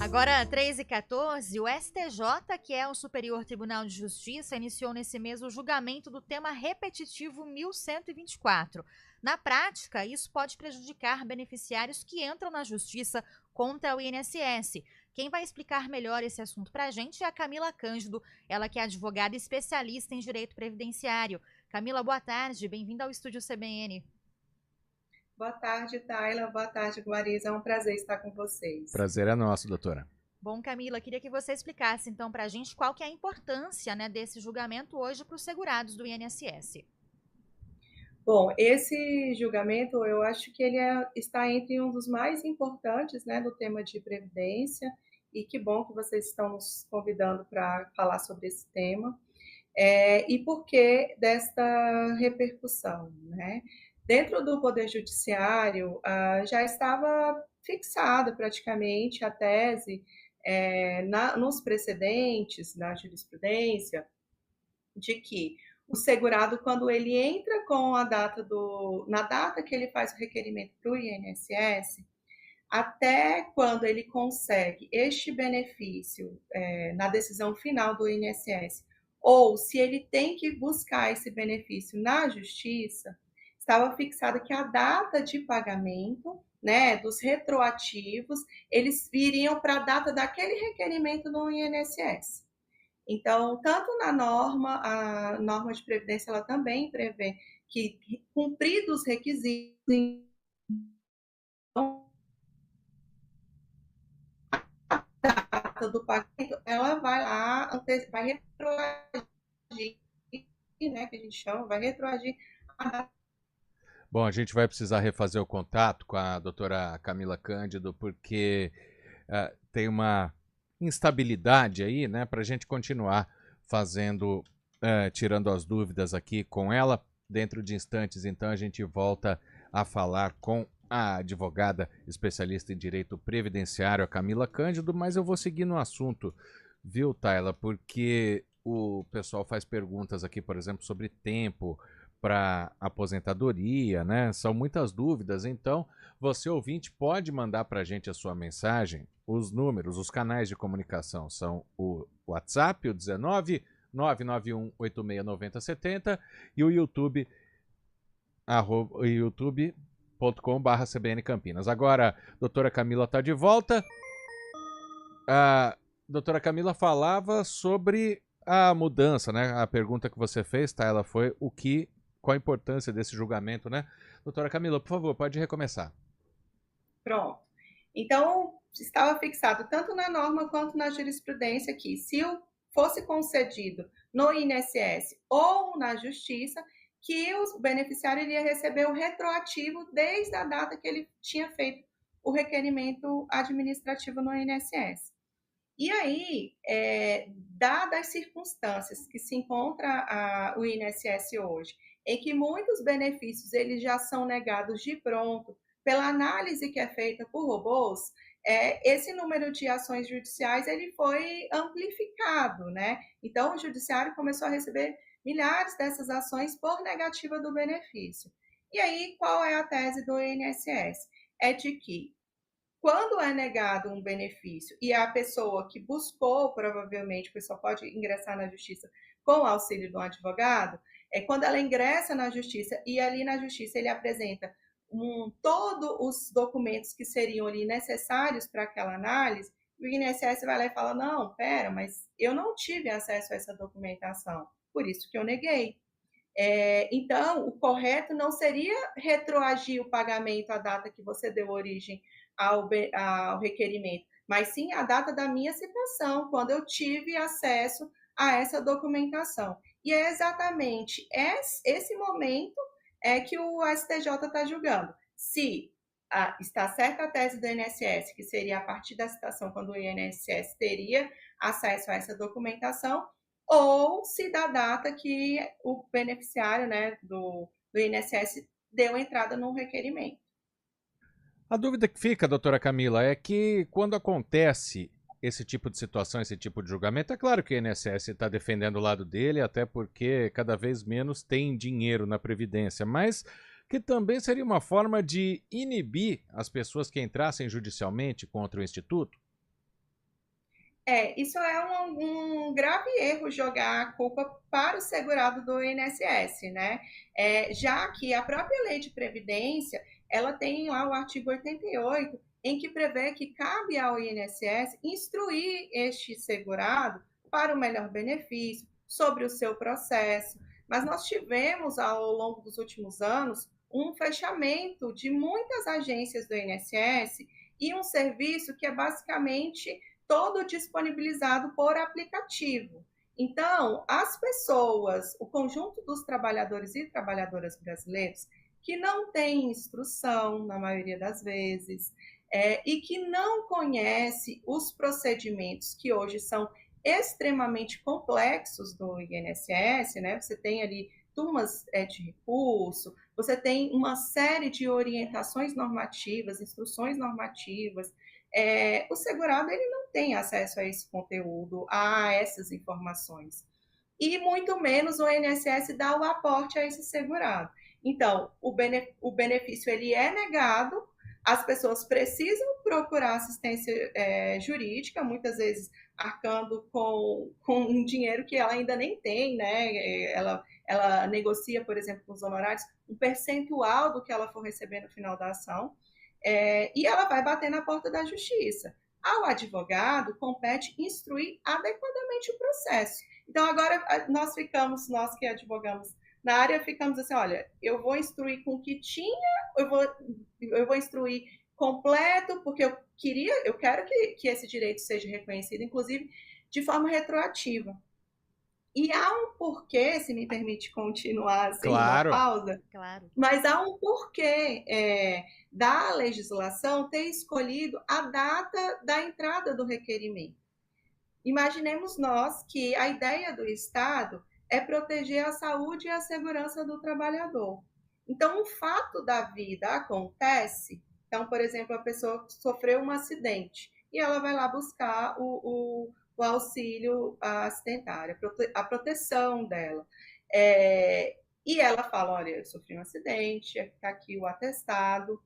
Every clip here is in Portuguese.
Agora, 3h14, o STJ, que é o Superior Tribunal de Justiça, iniciou nesse mês o julgamento do tema repetitivo 1124. Na prática, isso pode prejudicar beneficiários que entram na justiça contra o INSS. Quem vai explicar melhor esse assunto para a gente é a Camila Cândido, ela que é advogada especialista em direito previdenciário. Camila, boa tarde, bem-vinda ao Estúdio CBN. Boa tarde, Tayla. Boa tarde, Guariza. É um prazer estar com vocês. Prazer é nosso, doutora. Bom, Camila, queria que você explicasse então para a gente qual que é a importância, né, desse julgamento hoje para os segurados do INSS. Bom, esse julgamento eu acho que ele está entre um dos mais importantes, né, do tema de previdência, e que bom que vocês estão nos convidando para falar sobre esse tema. E por que desta repercussão, né? Dentro do Poder Judiciário, já estava fixada praticamente a tese nos precedentes da jurisprudência de que o segurado, quando ele entra com a data na data que ele faz o requerimento para o INSS, até quando ele consegue este benefício na decisão final do INSS, ou se ele tem que buscar esse benefício na justiça, estava fixada que a data de pagamento, né, dos retroativos, eles viriam para a data daquele requerimento no INSS. Então, tanto na norma, a norma de previdência, ela também prevê que, cumpridos os requisitos, data do pagamento, ela vai lá, vai retroagir, né, que a gente chama, vai retroagir a data. Bom, a gente vai precisar refazer o contato com a doutora Camila Cândido, porque tem uma instabilidade aí, né, para a gente continuar fazendo, tirando as dúvidas aqui com ela. Dentro de instantes, então, a gente volta a falar com a advogada especialista em direito previdenciário, a Camila Cândido, mas eu vou seguir no assunto, viu, Tayla? Porque o pessoal faz perguntas aqui, por exemplo, sobre tempo para aposentadoria, né? São muitas dúvidas, então você, ouvinte, pode mandar para a gente a sua mensagem. Os números, os canais de comunicação são o WhatsApp, o 19 991 869070, e o YouTube, youtube.com/CBN Campinas. Agora, a doutora Camila está de volta. A doutora Camila falava sobre a mudança, né? A pergunta que você fez, tá? Ela foi qual a importância desse julgamento, né? Doutora Camila, por favor, pode recomeçar. Pronto. Então, estava fixado tanto na norma quanto na jurisprudência que, se fosse concedido no INSS ou na Justiça, que o beneficiário iria receber o retroativo desde a data que ele tinha feito o requerimento administrativo no INSS. E aí, dadas as circunstâncias que se encontra o INSS hoje, em que muitos benefícios eles já são negados de pronto pela análise que é feita por robôs, esse número de ações judiciais ele foi amplificado, né? Então, o judiciário começou a receber milhares dessas ações por negativa do benefício. E aí, qual é a tese do INSS? É de que quando é negado um benefício e a pessoa que buscou, provavelmente, a pessoa pode ingressar na justiça com o auxílio de um advogado, quando ela ingressa na justiça e ali na justiça ele apresenta todos os documentos que seriam ali necessários para aquela análise, o INSS vai lá e fala, não, pera, mas eu não tive acesso a essa documentação, por isso que eu neguei. Então, o correto não seria retroagir o pagamento à data que você deu origem ao requerimento, mas sim a data da minha citação, quando eu tive acesso a essa documentação. E é exatamente esse momento que o STJ está julgando. Se está certa a tese do INSS, que seria a partir da citação, quando o INSS teria acesso a essa documentação, ou se da data que o beneficiário, né, do INSS deu entrada no requerimento. A dúvida que fica, doutora Camila, é que quando acontece esse tipo de situação, esse tipo de julgamento, é claro que o INSS está defendendo o lado dele, até porque cada vez menos tem dinheiro na Previdência, mas que também seria uma forma de inibir as pessoas que entrassem judicialmente contra o Instituto? Isso é um grave erro jogar a culpa para o segurado do INSS, né? Já que a própria lei de previdência, ela tem lá o artigo 88, em que prevê que cabe ao INSS instruir este segurado para o melhor benefício, sobre o seu processo. Mas nós tivemos, ao longo dos últimos anos, um fechamento de muitas agências do INSS e um serviço que é basicamente todo disponibilizado por aplicativo. Então, as pessoas, o conjunto dos trabalhadores e trabalhadoras brasileiros que não têm instrução, na maioria das vezes, e que não conhece os procedimentos que hoje são extremamente complexos do INSS, né? Você tem ali turmas de recurso, você tem uma série de orientações normativas, instruções normativas. O segurado ele não tem acesso a esse conteúdo, a essas informações. E muito menos o INSS dá o aporte a esse segurado. Então, o benefício ele é negado, as pessoas precisam procurar assistência jurídica, muitas vezes arcando com um dinheiro que ela ainda nem tem, né? Ela negocia, por exemplo, com os honorários, um percentual do que ela for receber no final da ação, e ela vai bater na porta da justiça. Ao advogado, compete instruir adequadamente o processo. Então, agora, nós que advogamos na área, ficamos assim, olha, eu vou instruir com o que tinha, eu vou instruir completo, porque eu quero que esse direito seja reconhecido, inclusive, de forma retroativa. E há um porquê, se me permite continuar sem uma pausa, Claro. mas há um porquê da legislação ter escolhido a data da entrada do requerimento. Imaginemos nós que a ideia do Estado é proteger a saúde e a segurança do trabalhador. Então, um fato da vida acontece. Então, por exemplo, a pessoa sofreu um acidente e ela vai lá buscar o auxílio acidentário, a proteção dela. E ela fala, olha, eu sofri um acidente, está aqui o atestado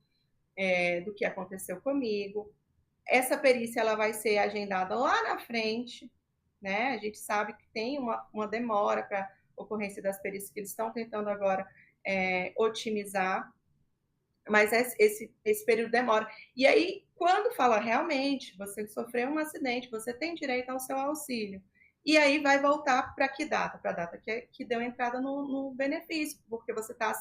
do que aconteceu comigo. Essa perícia ela vai ser agendada lá na frente, né? A gente sabe que tem uma demora para ocorrência das perícias que eles estão tentando agora otimizar, mas esse período demora. E aí, quando fala realmente, você sofreu um acidente, você tem direito ao seu auxílio. E aí vai voltar para que data? Para a data que deu entrada no benefício, porque você está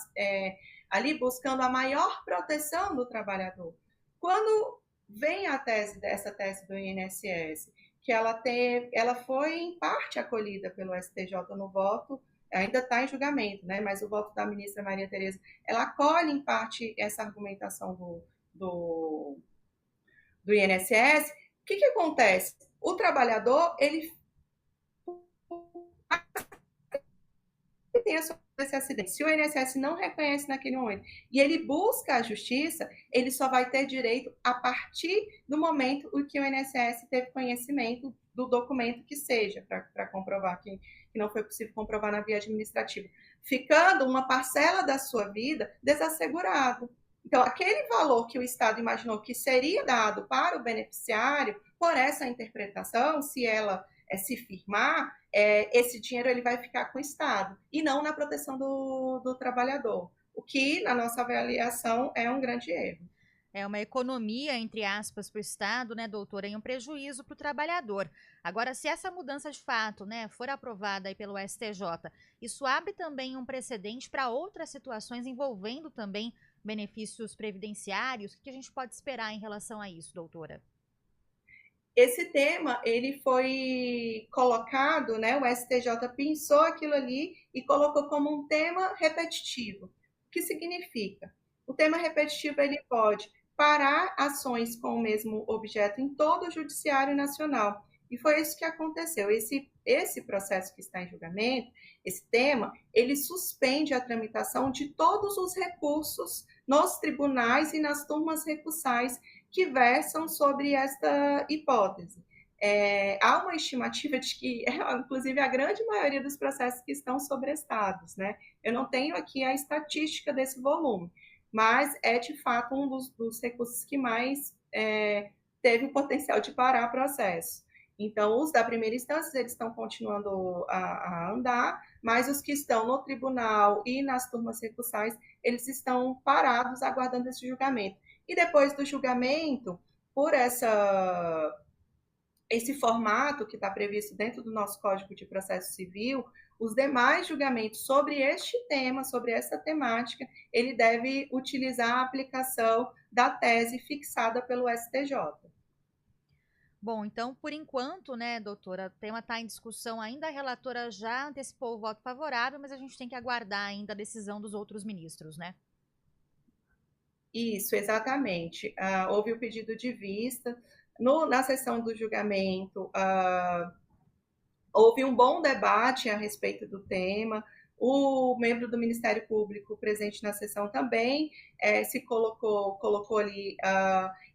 ali buscando a maior proteção do trabalhador. Quando vem essa tese do INSS, que ela foi em parte acolhida pelo STJ no voto, ainda está em julgamento, né? Mas o voto da ministra Maria Tereza, ela acolhe em parte essa argumentação do INSS. O que acontece? O trabalhador, ele tem esse acidente. Se o INSS não reconhece naquele momento e ele busca a justiça, ele só vai ter direito a partir do momento em que o INSS teve conhecimento do documento que seja, para comprovar que não foi possível comprovar na via administrativa, ficando uma parcela da sua vida desassegurado. Então, aquele valor que o Estado imaginou que seria dado para o beneficiário, por essa interpretação, se ela se firmar, esse dinheiro ele vai ficar com o Estado e não na proteção do trabalhador, o que, na nossa avaliação, é um grande erro. É uma economia, entre aspas, para o Estado, né, doutora, e um prejuízo para o trabalhador. Agora, se essa mudança de fato, né, for aprovada aí pelo STJ, isso abre também um precedente para outras situações envolvendo também benefícios previdenciários. O que a gente pode esperar em relação a isso, doutora? Esse tema, ele foi colocado, né, o STJ pensou aquilo ali e colocou como um tema repetitivo. O que significa? O tema repetitivo, ele pode parar ações com o mesmo objeto em todo o Judiciário Nacional. E foi isso que aconteceu. Esse processo que está em julgamento, esse tema, ele suspende a tramitação de todos os recursos nos tribunais e nas turmas recursais que versam sobre esta hipótese. Há uma estimativa de que, inclusive, a grande maioria dos processos que estão sobrestados, né? Eu não tenho aqui a estatística desse volume, mas é, de fato, um dos recursos que mais teve o potencial de parar processo. Então, os da primeira instância, eles estão continuando a andar, mas os que estão no tribunal e nas turmas recursais, eles estão parados aguardando esse julgamento. E depois do julgamento, por esse formato que está previsto dentro do nosso Código de Processo Civil, os demais julgamentos sobre este tema, sobre essa temática, ele deve utilizar a aplicação da tese fixada pelo STJ. Bom, então, por enquanto, né, doutora, o tema está em discussão ainda, a relatora já antecipou o voto favorável, mas a gente tem que aguardar ainda a decisão dos outros ministros, né? Isso, exatamente. Houve o pedido de vista. Na sessão do julgamento, houve um bom debate a respeito do tema. O membro do Ministério Público presente na sessão também se colocou ali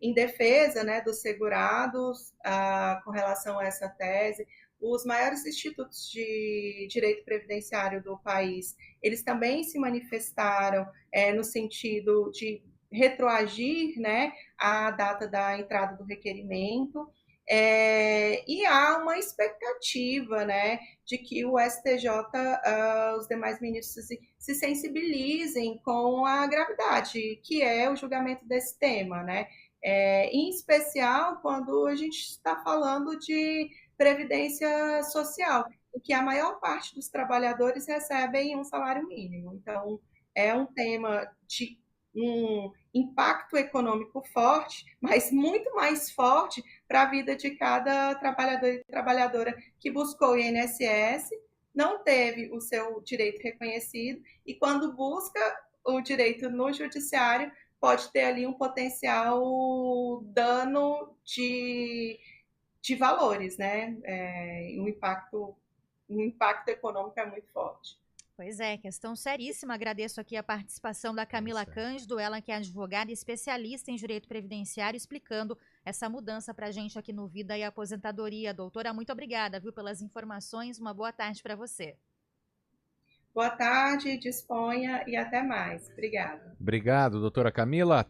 em defesa, né, dos segurados com relação a essa tese. Os maiores institutos de direito previdenciário do país, eles também se manifestaram no sentido de retroagir, né, a data da entrada do requerimento. E há uma expectativa, né, de que o STJ, os demais ministros, se sensibilizem com a gravidade que é o julgamento desse tema, né? Em especial quando a gente está falando de previdência social, em que a maior parte dos trabalhadores recebem um salário mínimo. Então, é um tema de um impacto econômico forte, mas muito mais forte para a vida de cada trabalhador e trabalhadora que buscou o INSS, não teve o seu direito reconhecido, e quando busca o direito no judiciário, pode ter ali um potencial dano de valores, né? Um impacto econômico é muito forte. Pois é, questão seríssima. Agradeço aqui a participação da Camila Cândido, ela que é advogada e especialista em direito previdenciário, explicando essa mudança para a gente aqui no Vida e Aposentadoria. Doutora, muito obrigada, viu, pelas informações. Uma boa tarde para você. Boa tarde, disponha e até mais. Obrigada. Obrigado, doutora Camila.